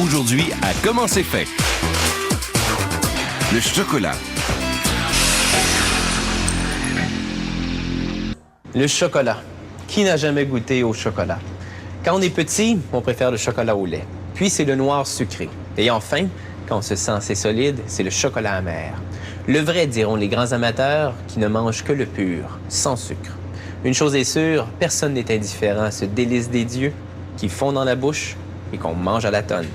Aujourd'hui, à Comment c'est fait? Le chocolat. Le chocolat. Qui n'a jamais goûté au chocolat? Quand on est petit, on préfère le chocolat au lait. Puis c'est le noir sucré. Et enfin, quand on se sent assez solide, c'est le chocolat amer. Le vrai, diront les grands amateurs, qui ne mangent que le pur, sans sucre. Une chose est sûre, personne n'est indifférent à ce délice des dieux qui fond dans la bouche et qu'on mange à la tonne.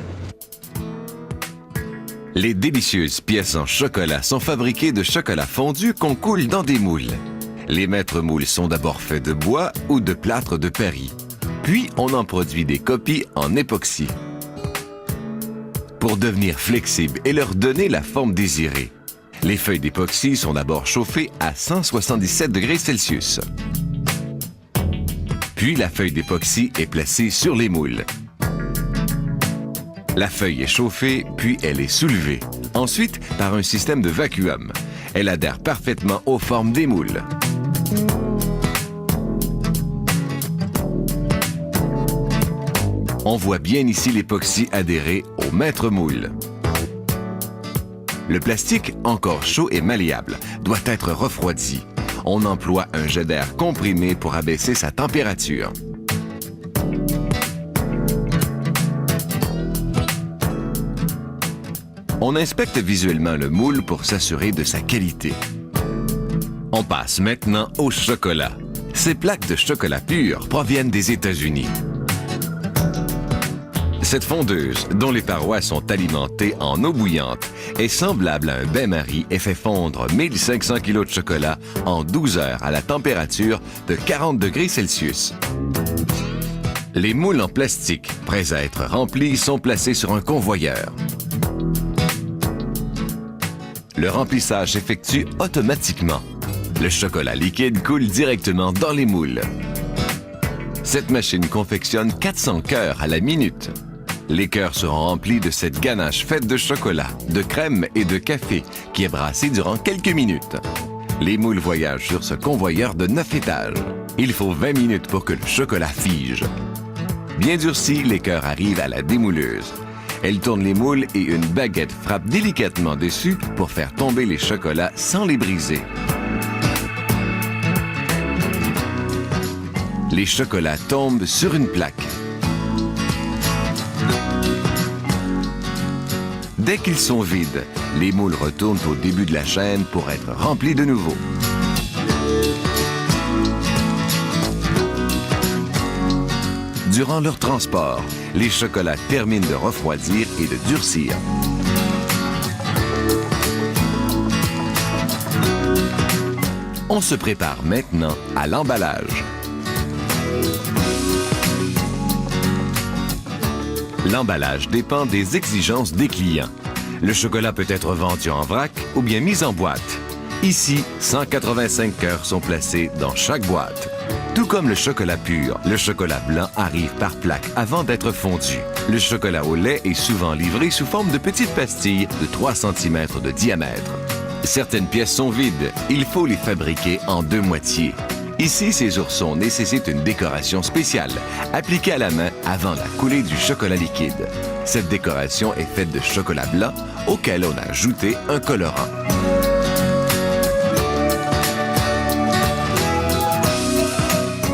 Les délicieuses pièces en chocolat sont fabriquées de chocolat fondu qu'on coule dans des moules. Les maîtres moules sont d'abord faits de bois ou de plâtre de Paris. Puis, on en produit des copies en époxy. Pour devenir flexibles et leur donner la forme désirée, les feuilles d'époxy sont d'abord chauffées à 177 degrés Celsius. Puis, la feuille d'époxy est placée sur les moules. La feuille est chauffée, puis elle est soulevée. Ensuite, par un système de vacuum. Elle adhère parfaitement aux formes des moules. On voit bien ici l'époxy adhérer au maître moule. Le plastique, encore chaud et malléable, doit être refroidi. On emploie un jet d'air comprimé pour abaisser sa température. On inspecte visuellement le moule pour s'assurer de sa qualité. On passe maintenant au chocolat. Ces plaques de chocolat pur proviennent des États-Unis. Cette fondeuse, dont les parois sont alimentées en eau bouillante, est semblable à un bain-marie et fait fondre 1500 kg de chocolat en 12 heures à la température de 40 degrés Celsius. Les moules en plastique, prêts à être remplis, sont placés sur un convoyeur. Le remplissage s'effectue automatiquement. Le chocolat liquide coule directement dans les moules. Cette machine confectionne 400 cœurs à la minute. Les cœurs seront remplis de cette ganache faite de chocolat, de crème et de café qui est brassée durant quelques minutes. Les moules voyagent sur ce convoyeur de 9 étages. Il faut 20 minutes pour que le chocolat fige. Bien durcis, les cœurs arrivent à la démouleuse. Elle tourne les moules et une baguette frappe délicatement dessus pour faire tomber les chocolats sans les briser. Les chocolats tombent sur une plaque. Dès qu'ils sont vides, les moules retournent au début de la chaîne pour être remplis de nouveau. Durant leur transport, les chocolats terminent de refroidir et de durcir. On se prépare maintenant à l'emballage. L'emballage dépend des exigences des clients. Le chocolat peut être vendu en vrac ou bien mis en boîte. Ici, 185 cœurs sont placés dans chaque boîte. Tout comme le chocolat pur, le chocolat blanc arrive par plaque avant d'être fondu. Le chocolat au lait est souvent livré sous forme de petites pastilles de 3 cm de diamètre. Certaines pièces sont vides, il faut les fabriquer en 2 moitiés. Ici, ces oursons nécessitent une décoration spéciale, appliquée à la main avant la coulée du chocolat liquide. Cette décoration est faite de chocolat blanc auquel on a ajouté un colorant.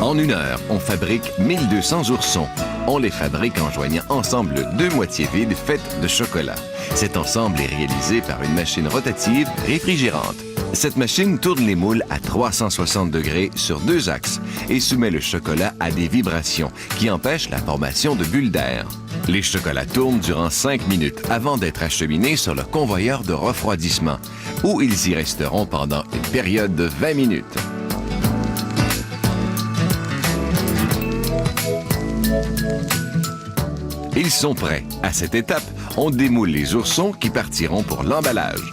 En 1 heure, on fabrique 1200 oursons. On les fabrique en joignant ensemble 2 moitiés vides faites de chocolat. Cet ensemble est réalisé par une machine rotative réfrigérante. Cette machine tourne les moules à 360 degrés sur 2 axes et soumet le chocolat à des vibrations qui empêchent la formation de bulles d'air. Les chocolats tournent durant 5 minutes avant d'être acheminés sur le convoyeur de refroidissement, où ils y resteront pendant une période de 20 minutes. Ils sont prêts. À cette étape, on démoule les oursons qui partiront pour l'emballage.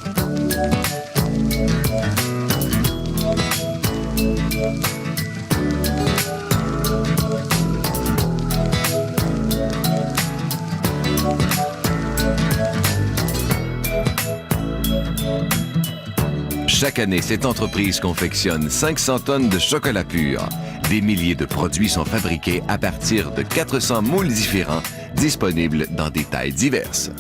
Chaque année, cette entreprise confectionne 500 tonnes de chocolat pur. Des milliers de produits sont fabriqués à partir de 400 moules différents, Disponible dans des tailles diverses.